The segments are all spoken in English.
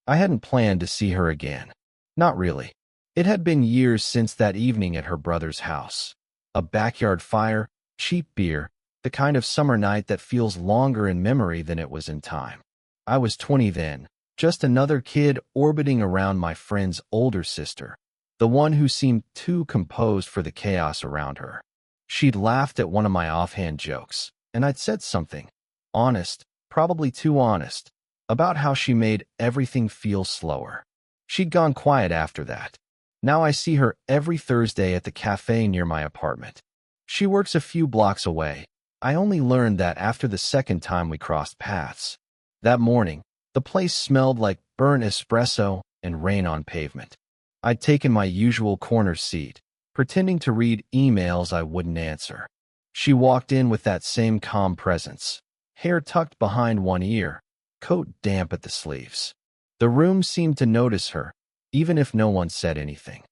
I hadn't planned to see her again. Not really. It had been years since that evening at her brother's house. A backyard fire, cheap beer, the kind of summer night that feels longer in memory than it was in time. I was 20 then, just another kid orbiting around my friend's older sister, the one who seemed too composed for the chaos around her. She'd laughed at one of my offhand jokes, and I'd said something, honest, probably too honest, about how she made everything feel slower. She'd gone quiet after that. Now I see her every Thursday at the cafe near my apartment. She works a few blocks away. I only learned that after the second time we crossed paths. That morning, the place smelled like burnt espresso and rain on pavement. I'd taken my usual corner seat, pretending to read emails I wouldn't answer. She walked in with that same calm presence, hair tucked behind one ear, coat damp at the sleeves. The room seemed to notice her, even if no one said anything.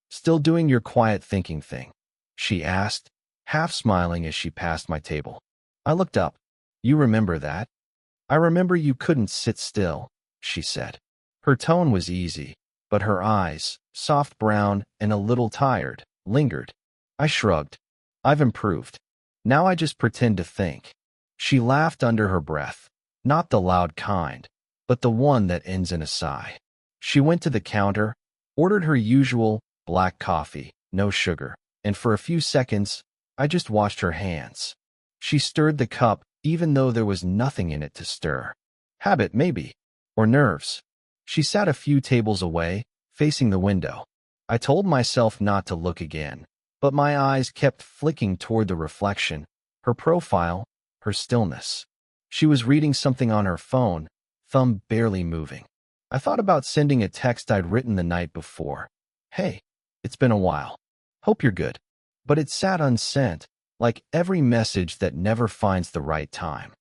"Still doing your quiet thinking thing?" she asked, half smiling as she passed my table. I looked up. "You remember that?" "I remember you couldn't sit still," she said. Her tone was easy, but her eyes, soft brown and a little tired, lingered. I shrugged. "I've improved. Now I just pretend to think." She laughed under her breath, not the loud kind, but the one that ends in a sigh. She went to the counter, ordered her usual black coffee, no sugar, and for a few seconds, I just watched her hands. She stirred the cup even though there was nothing in it to stir. Habit, maybe, or nerves. She sat a few tables away, facing the window. I told myself not to look again, but my eyes kept flicking toward the reflection, her profile, her stillness. She was reading something on her phone, thumb barely moving. I thought about sending a text I'd written the night before. "Hey, it's been a while. Hope you're good." But it sat unsent, like every message that never finds the right time.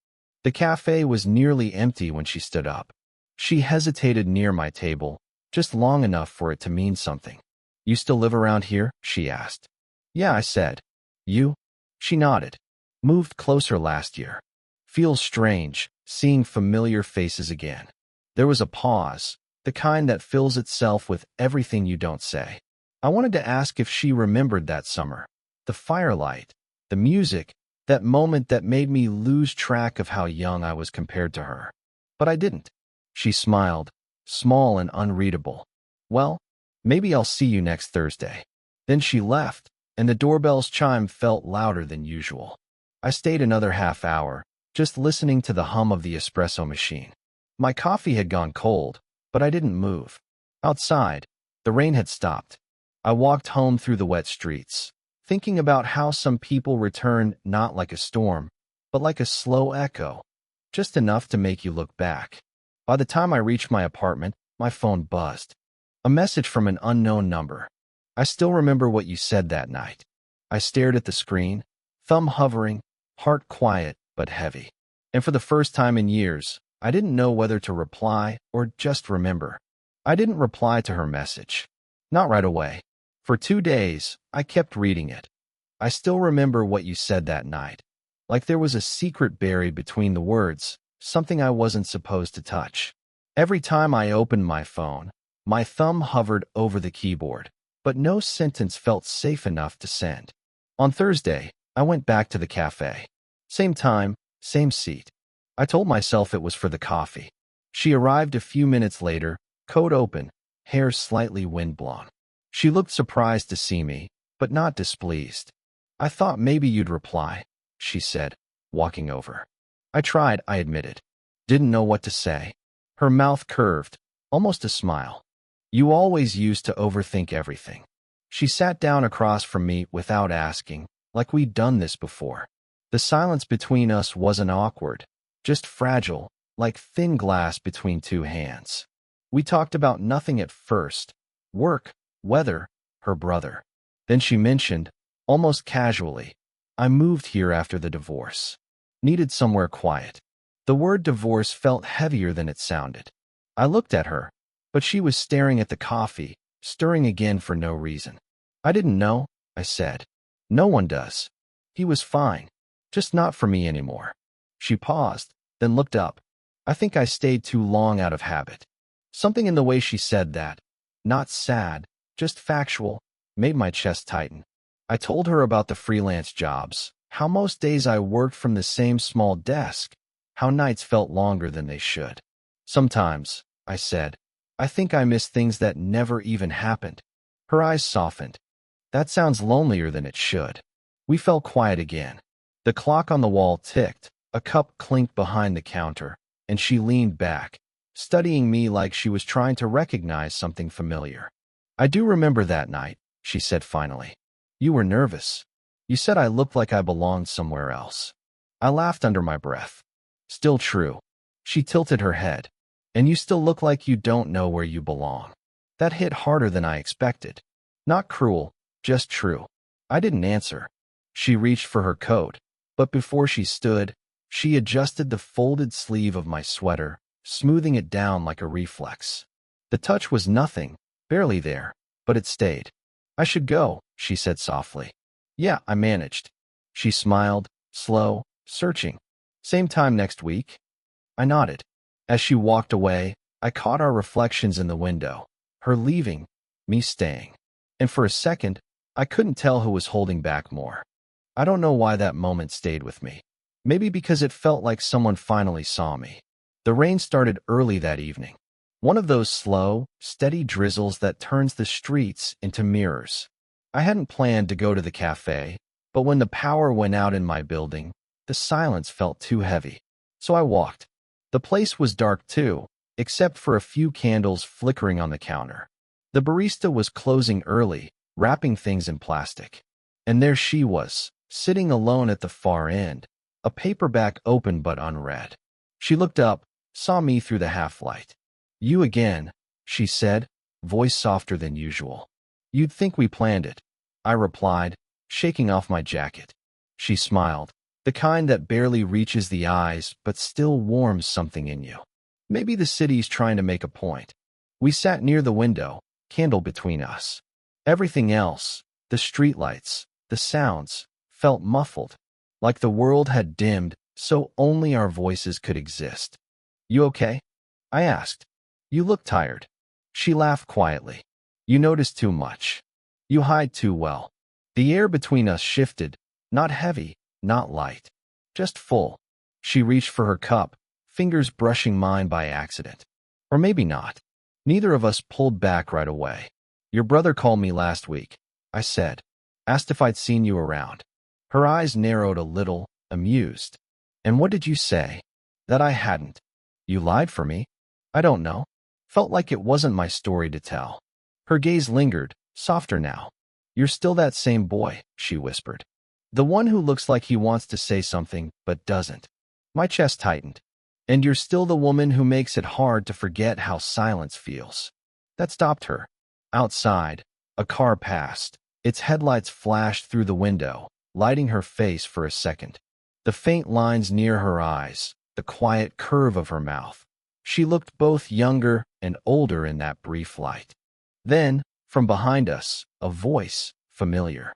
The cafe was nearly empty when she stood up. She hesitated near my table, just long enough for it to mean something. "You still live around here?" she asked. "Yeah," I said. "You?" She nodded. "Moved closer last year. Feels strange, seeing familiar faces again." There was a pause, the kind that fills itself with everything you don't say. I wanted to ask if she remembered that summer. The firelight, the music, that moment that made me lose track of how young I was compared to her. But I didn't. She smiled, small and unreadable. "Well, maybe I'll see you next Thursday." Then she left, and the doorbell's chime felt louder than usual. I stayed another half hour, just listening to the hum of the espresso machine. My coffee had gone cold, but I didn't move. Outside, the rain had stopped. I walked home through the wet streets, thinking about how some people return not like a storm, but like a slow echo, just enough to make you look back. By the time I reached my apartment, my phone buzzed. A message from an unknown number. "I still remember what you said that night." I stared at the screen, thumb hovering, heart quiet but heavy. And for the first time in years, I didn't know whether to reply or just remember. I didn't reply to her message. Not right away. For 2 days, I kept reading it. "I still remember what you said that night." Like there was a secret buried between the words, something I wasn't supposed to touch. Every time I opened my phone, my thumb hovered over the keyboard, but no sentence felt safe enough to send. On Thursday, I went back to the cafe. Same time, same seat. I told myself it was for the coffee. She arrived a few minutes later, coat open, hair slightly windblown. She looked surprised to see me, but not displeased. "I thought maybe you'd reply," she said, walking over. I tried, I admitted. Didn't know what to say. Her mouth curved, almost a smile. "You always used to overthink everything." She sat down across from me without asking, like we'd done this before. The silence between us wasn't awkward, just fragile, like thin glass between two hands. We talked about nothing at first. Work, weather, her brother. Then she mentioned, almost casually, "I moved here after the divorce. Needed somewhere quiet." The word divorce felt heavier than it sounded. I looked at her, but she was staring at the coffee, stirring again for no reason. "I didn't know," I said. "No one does." He was fine, just not for me anymore. She paused, then looked up. "I think I stayed too long out of habit." Something in the way she said that, not sad, just factual, made my chest tighten. I told her about the freelance jobs, how most days I worked from the same small desk, how nights felt longer than they should. Sometimes, I said, I think I miss things that never even happened. Her eyes softened. That sounds lonelier than it should. We fell quiet again. The clock on the wall ticked, a cup clinked behind the counter, and she leaned back, studying me like she was trying to recognize something familiar. I do remember that night, she said finally. You were nervous. You said I looked like I belonged somewhere else. I laughed under my breath. Still true. She tilted her head. And you still look like you don't know where you belong. That hit harder than I expected. Not cruel, just true. I didn't answer. She reached for her coat, but before she stood, she adjusted the folded sleeve of my sweater, smoothing it down like a reflex. The touch was nothing, barely there, but it stayed. I should go, she said softly. Yeah, I managed. She smiled, slow, searching. Same time next week? I nodded. As she walked away, I caught our reflections in the window, her leaving, me staying. And for a second, I couldn't tell who was holding back more. I don't know why that moment stayed with me. Maybe because it felt like someone finally saw me. The rain started early that evening. One of those slow, steady drizzles that turns the streets into mirrors. I hadn't planned to go to the cafe, but when the power went out in my building, the silence felt too heavy. So I walked. The place was dark too, except for a few candles flickering on the counter. The barista was closing early, wrapping things in plastic. And there she was, sitting alone at the far end, a paperback open but unread. She looked up, saw me through the half-light. You again, she said, voice softer than usual. You'd think we planned it, I replied, shaking off my jacket. She smiled, the kind that barely reaches the eyes but still warms something in you. Maybe the city's trying to make a point. We sat near the window, candle between us. Everything else, the streetlights, the sounds, felt muffled, like the world had dimmed so only our voices could exist. You okay? I asked. You look tired. She laughed quietly. You notice too much. You hide too well. The air between us shifted, not heavy, not light, just full. She reached for her cup, fingers brushing mine by accident. Or maybe not. Neither of us pulled back right away. Your brother called me last week, I said. Asked if I'd seen you around. Her eyes narrowed a little, amused. And what did you say? That I hadn't. You lied for me? I don't know. Felt like it wasn't my story to tell. Her gaze lingered, softer now. You're still that same boy, she whispered. The one who looks like he wants to say something, but doesn't. My chest tightened. And you're still the woman who makes it hard to forget how silence feels. That stopped her. Outside, a car passed. Its headlights flashed through the window, lighting her face for a second. The faint lines near her eyes, the quiet curve of her mouth. She looked both younger and older in that brief light. Then, from behind us, a voice, familiar.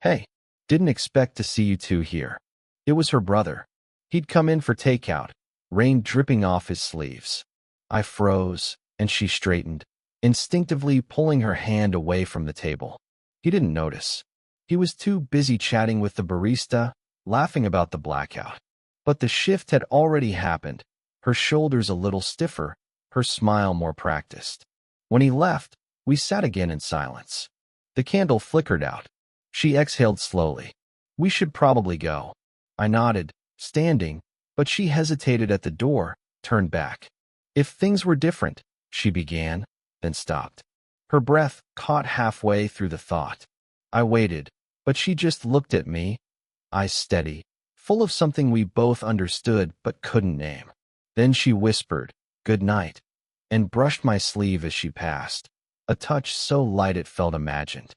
Hey, didn't expect to see you two here. It was her brother. He'd come in for takeout, rain dripping off his sleeves. I froze, and she straightened, instinctively pulling her hand away from the table. He didn't notice. He was too busy chatting with the barista, laughing about the blackout. But the shift had already happened, her shoulders a little stiffer, her smile more practiced. When he left, we sat again in silence. The candle flickered out. She exhaled slowly. We should probably go. I nodded, standing, but she hesitated at the door, turned back. If things were different, she began, then stopped. Her breath caught halfway through the thought. I waited, but she just looked at me, eyes steady, full of something we both understood but couldn't name. Then she whispered, "Good night," and brushed my sleeve as she passed, a touch so light it felt imagined.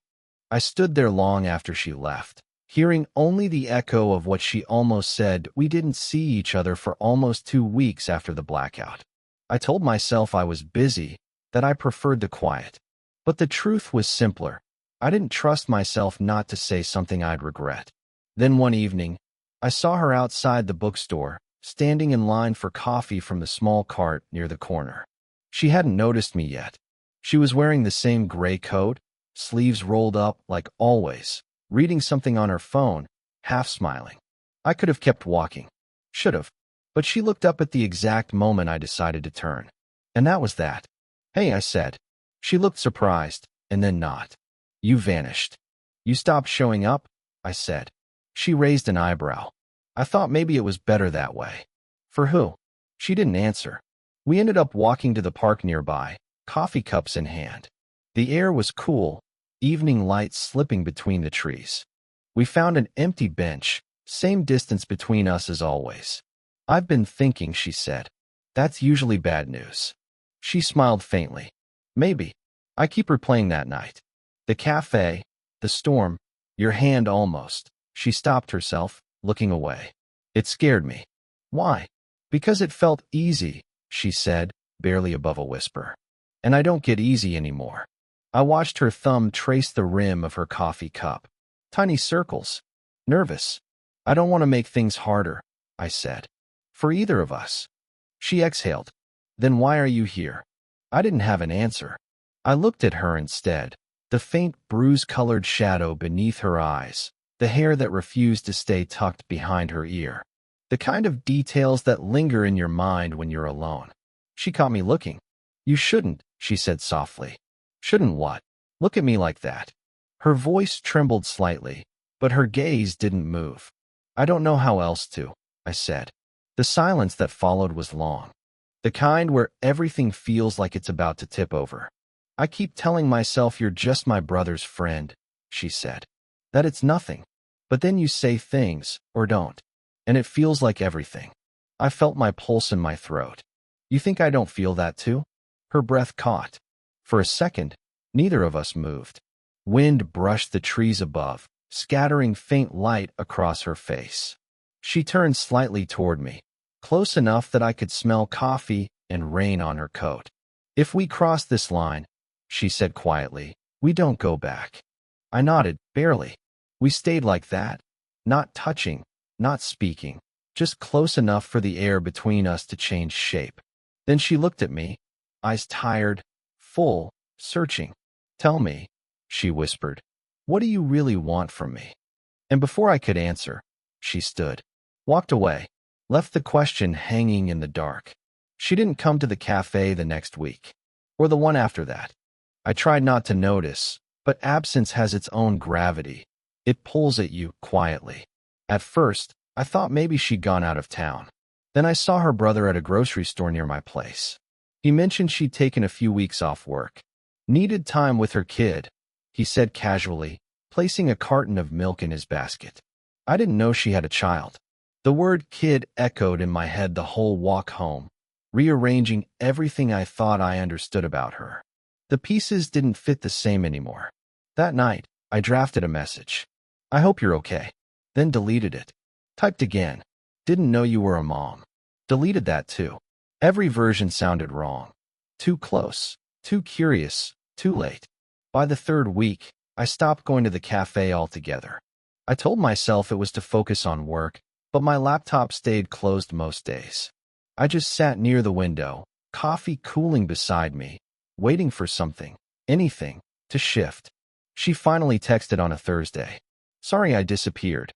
I stood there long after she left, hearing only the echo of what she almost said. We didn't see each other for almost 2 weeks after the blackout. I told myself I was busy, that I preferred the quiet. But the truth was simpler. I didn't trust myself not to say something I'd regret. Then one evening, I saw her outside the bookstore, standing in line for coffee from the small cart near the corner. She hadn't noticed me yet. She was wearing the same gray coat, sleeves rolled up like always, reading something on her phone, half smiling. I could have kept walking. Should have. But she looked up at the exact moment I decided to turn. And that was that. "Hey," I said. She looked surprised, and then not. "You vanished." "You stopped showing up?" I said. She raised an eyebrow. I thought maybe it was better that way. "For who?" She didn't answer. We ended up walking to the park nearby, coffee cups in hand. The air was cool, evening light slipping between the trees. We found an empty bench, same distance between us as always. "I've been thinking," she said. "That's usually bad news." She smiled faintly. "Maybe. I keep replaying that night. The cafe, the storm, your hand almost." She stopped herself, looking away. It scared me. "Why?" "Because it felt easy," she said, barely above a whisper. "And I don't get easy anymore." I watched her thumb trace the rim of her coffee cup. Tiny circles. "Nervous. I don't want to make things harder," I said. "For either of us." She exhaled. "Then why are you here?" I didn't have an answer. I looked at her instead, the faint bruise-colored shadow beneath her eyes, the hair that refused to stay tucked behind her ear. The kind of details that linger in your mind when you're alone. She caught me looking. "You shouldn't," she said softly. "Shouldn't what?" "Look at me like that." Her voice trembled slightly, but her gaze didn't move. "I don't know how else to," I said. The silence that followed was long. The kind where everything feels like it's about to tip over. "I keep telling myself you're just my brother's friend," she said. "That it's nothing. But then you say things, or don't. And it feels like everything." I felt my pulse in my throat. "You think I don't feel that too?" Her breath caught. For a second, neither of us moved. Wind brushed the trees above, scattering faint light across her face. She turned slightly toward me, close enough that I could smell coffee and rain on her coat. "If we cross this line," she said quietly, "we don't go back." I nodded, barely. We stayed like that, not touching, not speaking, just close enough for the air between us to change shape. Then she looked at me, eyes tired, full, searching. "Tell me," she whispered, "what do you really want from me?" And before I could answer, she stood, walked away, left the question hanging in the dark. She didn't come to the cafe the next week, or the one after that. I tried not to notice, but absence has its own gravity. It pulls at you quietly. At first, I thought maybe she'd gone out of town. Then I saw her brother at a grocery store near my place. He mentioned she'd taken a few weeks off work. Needed time with her kid, he said casually, placing a carton of milk in his basket. I didn't know she had a child. The word kid echoed in my head the whole walk home, rearranging everything I thought I understood about her. The pieces didn't fit the same anymore. That night, I drafted a message. "I hope you're okay." Then deleted it. Typed again. "Didn't know you were a mom." Deleted that too. Every version sounded wrong. Too close, too curious, too late. By the third week, I stopped going to the cafe altogether. I told myself it was to focus on work, but my laptop stayed closed most days. I just sat near the window, coffee cooling beside me, waiting for something, anything, to shift. She finally texted on a Thursday. "Sorry I disappeared.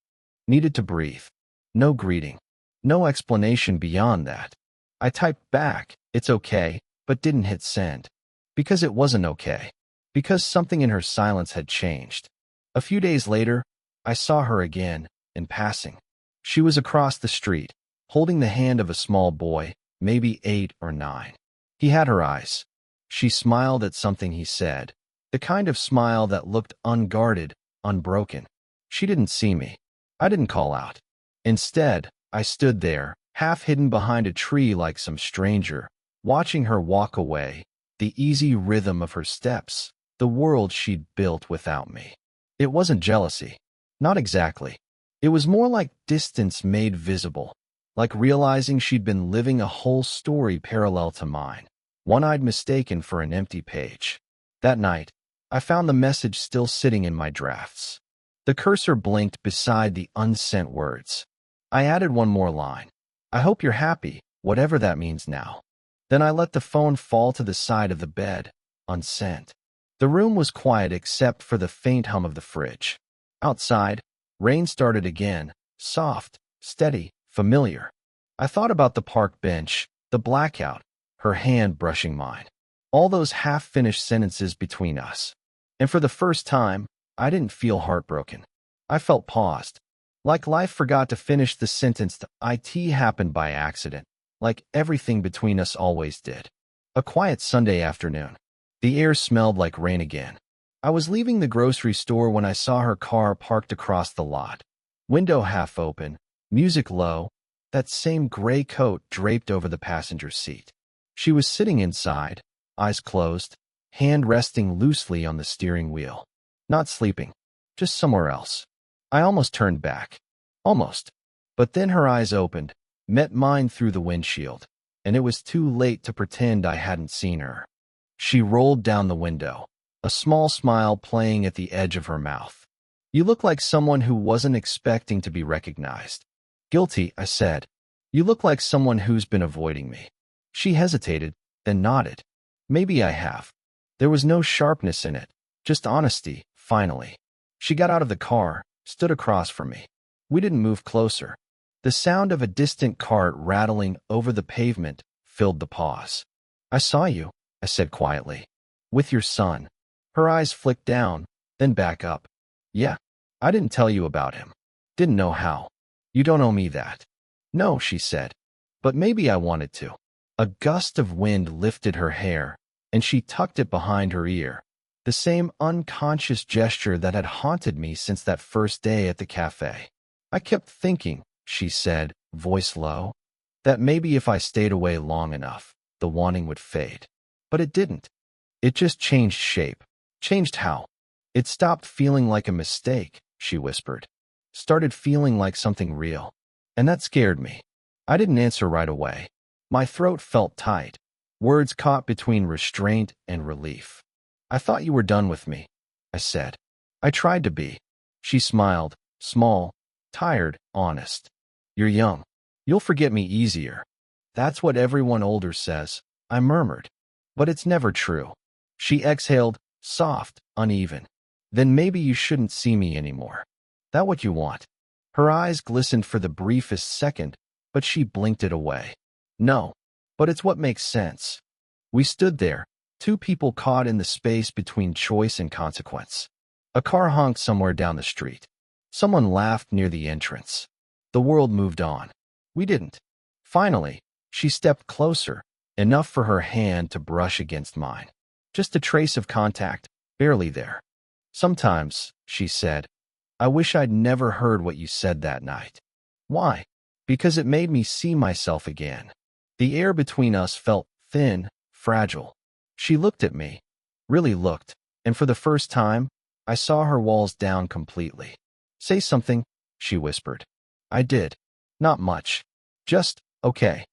Needed to breathe." No greeting. No explanation beyond that. I typed back, "It's okay," but didn't hit send. Because it wasn't okay. Because something in her silence had changed. A few days later, I saw her again, in passing. She was across the street, holding the hand of a small boy, maybe 8 or 9. He had her eyes. She smiled at something he said, the kind of smile that looked unguarded, unbroken. She didn't see me. I didn't call out. Instead, I stood there, half hidden behind a tree like some stranger, watching her walk away, the easy rhythm of her steps, the world she'd built without me. It wasn't jealousy. Not exactly. It was more like distance made visible, like realizing she'd been living a whole story parallel to mine, one I'd mistaken for an empty page. That night, I found the message still sitting in my drafts. The cursor blinked beside the unsent words. I added one more line. "I hope you're happy, whatever that means now." Then I let the phone fall to the side of the bed, unsent. The room was quiet except for the faint hum of the fridge. Outside, rain started again, soft, steady, familiar. I thought about the park bench, the blackout, her hand brushing mine. All those half-finished sentences between us. And for the first time, I didn't feel heartbroken. I felt paused. Like life forgot to finish the sentence. The IT happened by accident, like everything between us always did. A quiet Sunday afternoon. The air smelled like rain again. I was leaving the grocery store when I saw her car parked across the lot. Window half open, music low, that same gray coat draped over the passenger seat. She was sitting inside, eyes closed, hand resting loosely on the steering wheel. Not sleeping, just somewhere else. I almost turned back. Almost. But then her eyes opened, met mine through the windshield, and it was too late to pretend I hadn't seen her. She rolled down the window, a small smile playing at the edge of her mouth. You look like someone who wasn't expecting to be recognized. Guilty, I said. You look like someone who's been avoiding me. She hesitated, then nodded. Maybe I have. There was no sharpness in it, just honesty, finally. She got out of the car, stood across from me. We didn't move closer. The sound of a distant cart rattling over the pavement filled the pause. I saw you, I said quietly. With your son. Her eyes flicked down, then back up. Yeah, I didn't tell you about him. Didn't know how. You don't owe me that. No, she said. But maybe I wanted to. A gust of wind lifted her hair, and she tucked it behind her ear. The same unconscious gesture that had haunted me since that first day at the cafe. I kept thinking, she said, voice low, that maybe if I stayed away long enough, the wanting would fade. But it didn't. It just changed shape. Changed how? It stopped feeling like a mistake, she whispered. Started feeling like something real. And that scared me. I didn't answer right away. My throat felt tight. Words caught between restraint and relief. I thought you were done with me, I said. I tried to be. She smiled, small, tired, honest. You're young. You'll forget me easier. That's what everyone older says, I murmured. But it's never true. She exhaled, soft, uneven. Then maybe you shouldn't see me anymore. That what you want? Her eyes glistened for the briefest second, but she blinked it away. No, but it's what makes sense. We stood there, two people caught in the space between choice and consequence. A car honked somewhere down the street. Someone laughed near the entrance. The world moved on. We didn't. Finally, she stepped closer, enough for her hand to brush against mine. Just a trace of contact, barely there. Sometimes, she said, I wish I'd never heard what you said that night. Why? Because it made me see myself again. The air between us felt thin, fragile. She looked at me, really looked, and for the first time, I saw her walls down completely. Say something, she whispered. I did. Not much. Just, okay.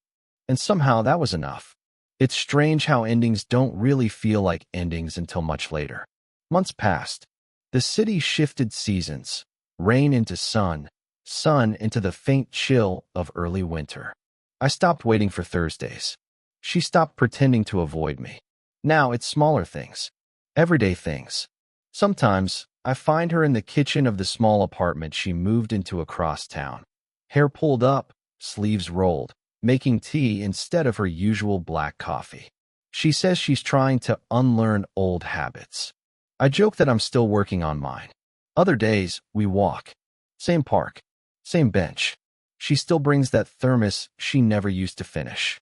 And somehow that was enough. It's strange how endings don't really feel like endings until much later. Months passed. The city shifted seasons, rain into sun, sun into the faint chill of early winter. I stopped waiting for Thursdays. She stopped pretending to avoid me. Now it's smaller things, everyday things. Sometimes I find her in the kitchen of the small apartment she moved into across town. Hair pulled up, sleeves rolled, making tea instead of her usual black coffee. She says she's trying to unlearn old habits. I joke that I'm still working on mine. Other days, we walk. Same park, same bench. She still brings that thermos she never used to finish.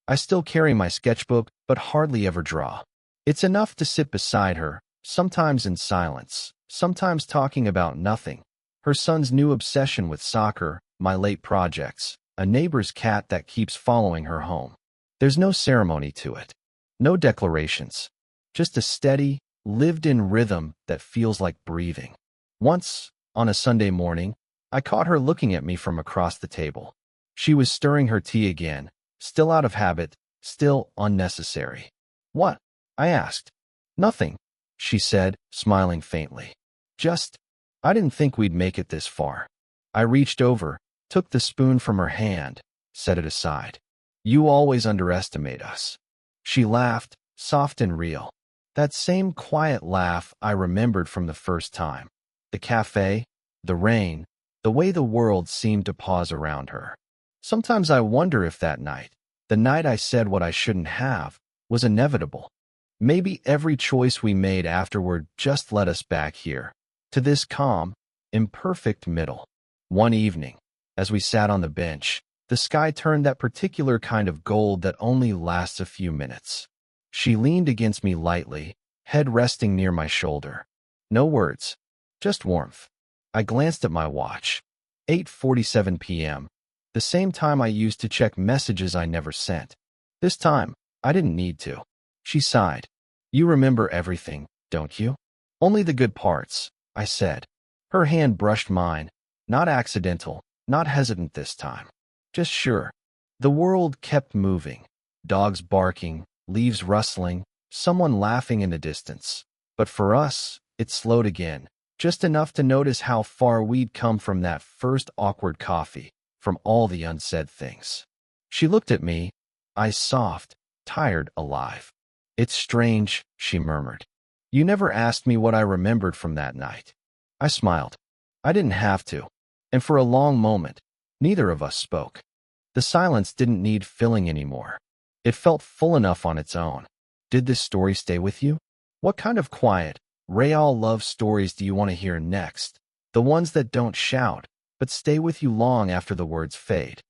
I still carry my sketchbook, but hardly ever draw. It's enough to sit beside her, sometimes in silence, sometimes talking about nothing. Her son's new obsession with soccer, my late projects, a neighbor's cat that keeps following her home. There's no ceremony to it. No declarations. Just a steady, lived-in rhythm that feels like breathing. Once, on a Sunday morning, I caught her looking at me from across the table. She was stirring her tea again, still out of habit, still unnecessary. What? I asked. Nothing, she said, smiling faintly. Just, I didn't think we'd make it this far. I reached over, took the spoon from her hand, set it aside. You always underestimate us. She laughed, soft and real. That same quiet laugh I remembered from the first time. The cafe, the rain, the way the world seemed to pause around her. Sometimes I wonder if that night, the night I said what I shouldn't have, was inevitable. Maybe every choice we made afterward just led us back here, to this calm, imperfect middle. One evening, as we sat on the bench, the sky turned that particular kind of gold that only lasts a few minutes. She leaned against me lightly, head resting near my shoulder. No words, just warmth. I glanced at my watch. 8:47 p.m., the same time I used to check messages I never sent. This time, I didn't need to. She sighed. You remember everything, don't you? Only the good parts, I said. Her hand brushed mine. Not accidental, not hesitant this time. Just sure. The world kept moving. Dogs barking, leaves rustling, someone laughing in the distance. But for us, it slowed again, just enough to notice how far we'd come from that first awkward coffee, from all the unsaid things. She looked at me, eyes soft, tired, alive. It's strange, she murmured. You never asked me what I remembered from that night. I smiled. I didn't have to. And for a long moment, neither of us spoke. The silence didn't need filling anymore. It felt full enough on its own. Did this story stay with you? What kind of quiet, real love stories do you want to hear next? The ones that don't shout, but stay with you long after the words fade.